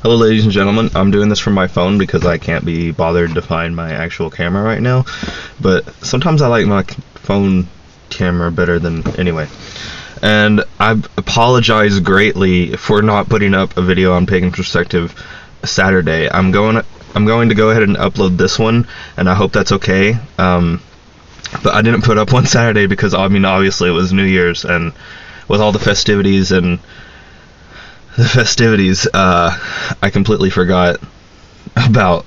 Hello ladies and gentlemen, I'm doing this from my phone because I can't be bothered to find my actual camera right now, but sometimes I like my phone camera better than anyway. And I apologize greatly for not putting up a video on Pagan Perspective Saturday. I'm going to go ahead and upload this one, and I hope that's okay. But I didn't put up one Saturday because obviously it was New Year's, and with all the festivities, I completely forgot about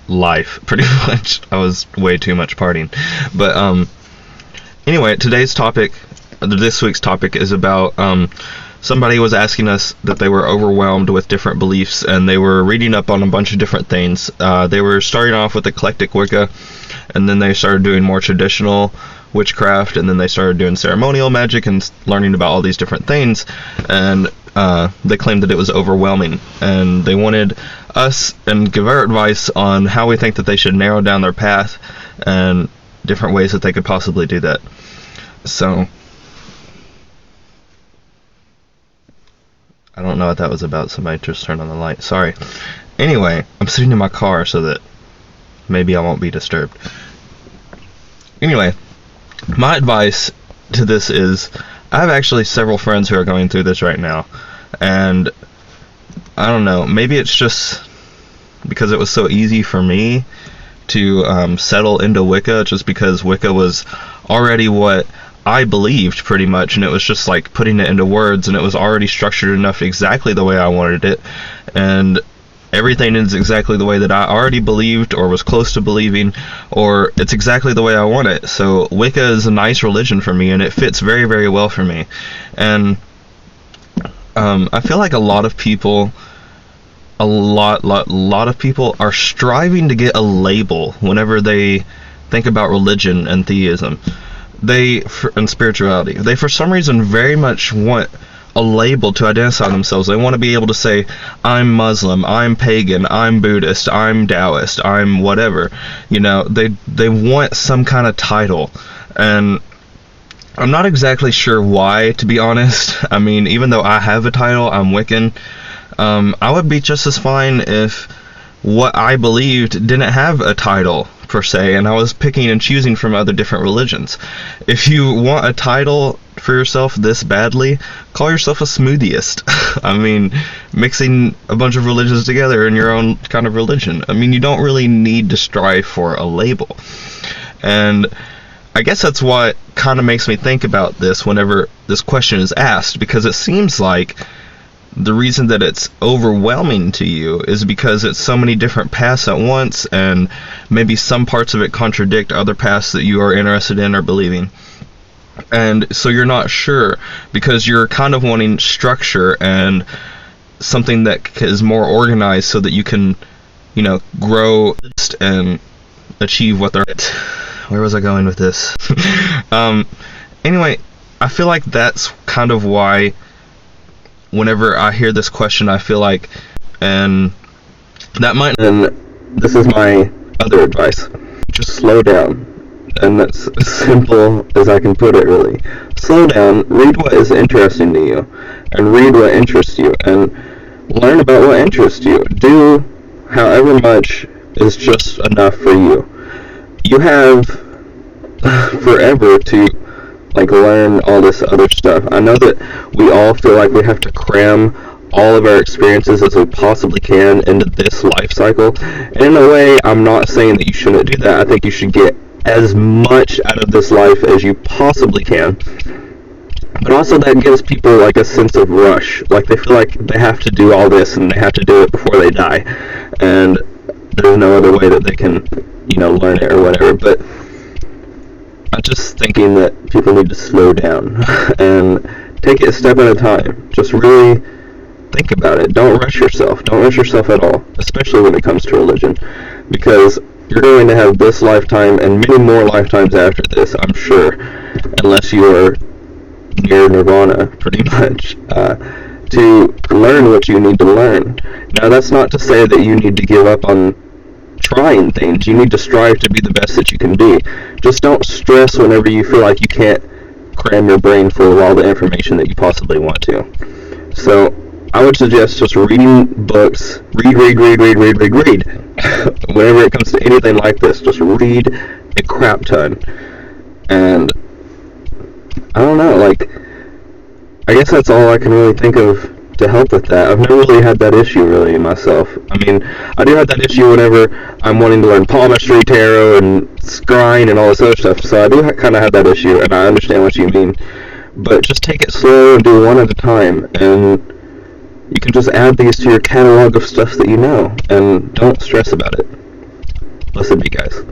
life, pretty much. I was way too much partying. But anyway, this week's topic is about somebody was asking us that they were overwhelmed with different beliefs, and they were reading up on a bunch of different things. They were starting off with eclectic Wicca, and then they started doing more traditional witchcraft, and then they started doing ceremonial magic and learning about all these different things, and they claimed that it was overwhelming, and they wanted us and give our advice on how we think that they should narrow down their path and different ways that they could possibly do that. So I don't know what that was about. Somebody just turned on the light. Sorry. Anyway, I'm sitting in my car so that maybe I won't be disturbed. Anyway, my advice to this is, I have actually several friends who are going through this right now, and I don't know, maybe it's just because it was so easy for me to settle into Wicca, just because Wicca was already what I believed pretty much, and it was just like putting it into words, and it was already structured enough exactly the way I wanted it, and everything is exactly the way that I already believed or was close to believing, or it's exactly the way I want it. So Wicca is a nice religion for me, and it fits very, very well for me. And I feel like a lot of people are striving to get a label whenever they think about religion and theism. And spirituality. They, for some reason, very much want a label to identify themselves. They want to be able to say, I'm Muslim, I'm pagan, I'm Buddhist, I'm Taoist, I'm whatever. You know, they want some kind of title. And I'm not exactly sure why, to be honest. I mean, even though I have a title, I'm Wiccan, I would be just as fine if what I believed didn't have a title, per se, and I was picking and choosing from other different religions. If you want a title for yourself this badly, call yourself a smoothieist. I mean, mixing a bunch of religions together in your own kind of religion. I mean, you don't really need to strive for a label. And I guess that's what kind of makes me think about this whenever this question is asked, because it seems like the reason that it's overwhelming to you is because it's so many different paths at once, and maybe some parts of it contradict other paths that you are interested in or believing. And so you're not sure, because you're kind of wanting structure and something that is more organized so that you can, grow and achieve what they're... Where was I going with this? Anyway, I feel like that's kind of why whenever I hear this question, I feel like, and this is my other advice, just slow down. And that's as simple as I can put it, really. Slow down, read what is interesting to you, and read what interests you, and learn about what interests you. Do however much is just enough for you. You have forever to learn all this other stuff. I know that we all feel like we have to cram all of our experiences as we possibly can into this life cycle. And in a way, I'm not saying that you shouldn't do that. I think you should get as much out of this life as you possibly can. But also that gives people a sense of rush. They feel like they have to do all this and they have to do it before they die. And there's no other way that they can, learn it or whatever. But I'm just thinking that people need to slow down and take it a step at a time. Just really think about it. Don't rush yourself. Don't rush yourself at all, especially when it comes to religion, because you're going to have this lifetime and many more lifetimes after this, I'm sure, unless you are near nirvana, pretty much, to learn what you need to learn. Now, that's not to say that you need to give up on trying things. You need to strive to be the best that you can be. Just don't stress whenever you feel like you can't cram your brain full of all the information that you possibly want to. So I would suggest just reading books. Read. Whenever it comes to anything like this, just read a crap ton. And I don't know, like, I guess that's all I can really think of to help with that. I've never really had that issue really myself. I mean, I do have that issue whenever I'm wanting to learn palmistry, tarot, and scrying and all this other stuff. So I do kind of have that issue, and I understand what you mean. But just take it slow and do one at a time, and you can just add these to your catalog of stuff that you know, and don't stress about it. Listen to me, guys.